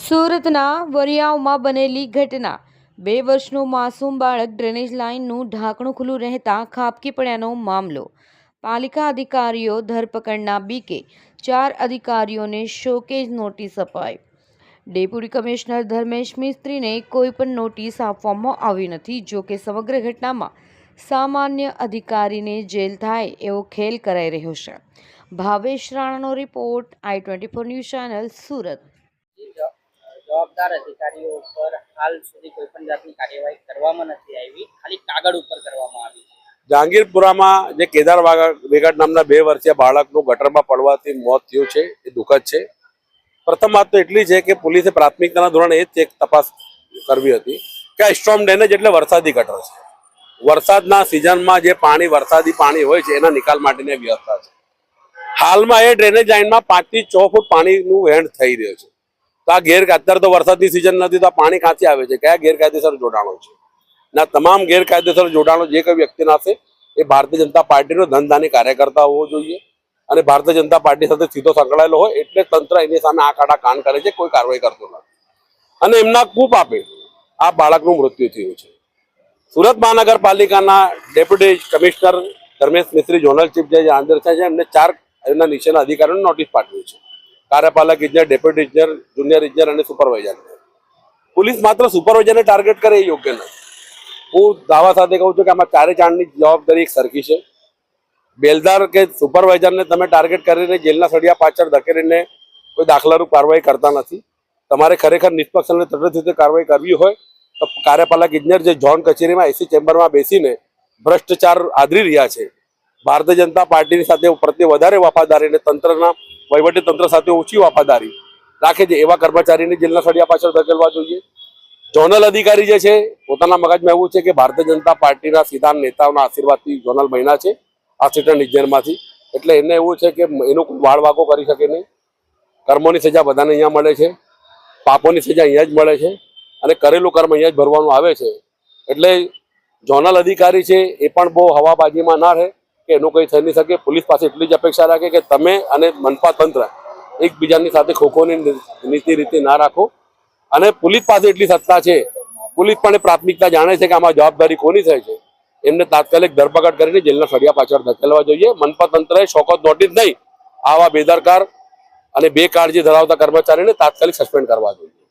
સુરતના વરિયાવમાં બનેલી ઘટના 2 વર્ષનું માસૂમ બાળક ડ્રેનેજ લાઇનનું ઢાંકણું ખુલ્લું રહેતા ખાબકી પડ્યાનો મામલો। પાલિકા અધિકારીઓ ધરપકડના બીકે 4 અધિકારીઓને શોકેઝ નોટિસ અપાઈ। ડેપ્યુટી કમિશનર ધર્મેશ મિસ્ત્રીને કોઈ પણ નોટિસ આપવામાં આવી નથી। જો કે સમગ્ર ઘટનામાં સામાન્ય અધિકારીને જેલ થાય એવો ખેલ કરાઈ રહ્યો છે। ભાવેશ રાણાનો report, i24 news channel, Surat. જવાબદાર અધિકારીઓ પર હાલ સુધી કોઈ પણ જાતની કાર્યવાહી કરવામાં નથી આવી, ખાલી કાગળ ઉપર કરવામાં આવી। જહાંગીરપુરામાં જે કેદાર વેગડ નામના 2 વર્ષીય બાળકનું ગટરમાં પડવાથી મોત થયું છે એ દુઃખદ છે। પ્રથમ વાત તો એટલી છે કે પોલીસે પ્રાથમિકતાના ધોરણે એ જ એક તપાસ કરવી હતી કે આ સ્ટોર્મ ડ્રેનેજ એટલે વરસાદી ગટર છે। વરસાદના સિઝનમાં જે પાણી વરસાદી પાણી હોય છે એના નિકાલ માટેની વ્યવસ્થા છે। હાલમાં એ ડ્રેનેજ લાઇનમાં 5 થી 6 ફૂટ પાણીનું વહેણ થઈ રહ્યું છે। તો આ અત્યારે તો વરસાદની સિઝન નથી તો આ પાણી ક્યાંથી આવે છે, કયા ગેરકાયદેસર જોડાણો છે? ના તમામ ગેરકાયદેસર જોડાણો જે કોઈ વ્યક્તિના હશે એ ભારતીય જનતા પાર્ટીનો ધનદાની કાર્યકર્તા હોવો જોઈએ અને ભારતીય જનતા પાર્ટી સાથે સીધો સંકળાયેલો હોય એટલે તંત્ર એની સામે આ કાઢા કાન કરે છે, કોઈ કાર્યવાહી કરતું નથી અને એમના કૂપ આપે આ બાળકનું મૃત્યુ થયું છે। સુરત મહાનગરપાલિકાના ડેપ્યુટી કમિશનર ધર્મેશ મિસ્ત્રી, ઝોનલ ચીફ જે અંદર છે એમને 4 એમના નીચેના અધિકારીઓને નોટિસ પાઠવી છે। કાર્યપાલક ઇજનેર, ડેપ્યુટી ઇજનેર, જુનિયર ઇજનેર અને સુપરવાઇઝર। પોલીસ માત્ર સુપરવાઇઝરને ટાર્ગેટ કરે એ યોગ્ય નથી। હું દાવા સાથે કહું છું કે આમાં 4-4ની જવાબદારી એક સરખી છે। બેલદાર કે સુપરવાઇઝરને તમે ટાર્ગેટ કરીને જેલના સળિયા પાછળ ધકેલીને કોઈ દાખલારૂપ કાર્યવાહી કરતા નથી। તમારે ખરેખર નિષ્પક્ષ અને તટસ્થ રીતે કાર્યવાહી કરવી હોય તો કાર્યપાલક ઇજનેર જે ઝોન કચેરીમાં એસી ચેમ્બરમાં બેસીને ભ્રષ્ટાચાર આદરી રહ્યા છે, ભારતીય જનતા પાર્ટીની સાથે પ્રત્યે વધારે વફાદારી અને તંત્રના વહીવટી તંત્ર સાથે ઓછી વફાદારી રાખે છે એવા કર્મચારીને જેલના સળિયા પાછળ ધકેલવા જોઈએ। ઝોનલ અધિકારી જે છે પોતાના મગજમાં એવું છે કે ભારતીય જનતા પાર્ટીના સીધા નેતાઓના આશીર્વાદથી ઝોનલ બન્યા છે આસિસ્ટન્ટ ઇજનેરમાંથી, એટલે એને એવું છે કે એનો કોઈ વાળવાકો કરી શકે નહીં। કર્મોની સજા બધાને અહીંયા મળે છે, પાપોની સજા અહીંયા જ મળે છે અને કરેલું કર્મ અહીંયા જ ભરવાનું આવે છે। એટલે ઝોનલ અધિકારી છે એ પણ બહુ હવાબાજીમાં ના રહે કે એનું કંઈ થઈ નહીં શકે। પોલીસ પાસે એટલી જ અપેક્ષા રાખે કે તમે અને મનપા તંત્ર એકબીજાની સાથે ખોખોની નીતિ રીતિ ના રાખો અને પોલીસ પાસે એટલી સત્તા છે, પોલીસ પણ પ્રાથમિકતા જાણે છે કે આમાં જવાબદારી કોની થાય છે, એમને તાત્કાલિક ધરપકડ કરીને જેલના સળિયા પાછળ ધકેલવા જોઈએ। મનપા તંત્રએ શોકત નોટિસ નહીં, આવા બેદરકાર અને બેકાળજી ધરાવતા કર્મચારીને તાત્કાલિક સસ્પેન્ડ કરવા જોઈએ।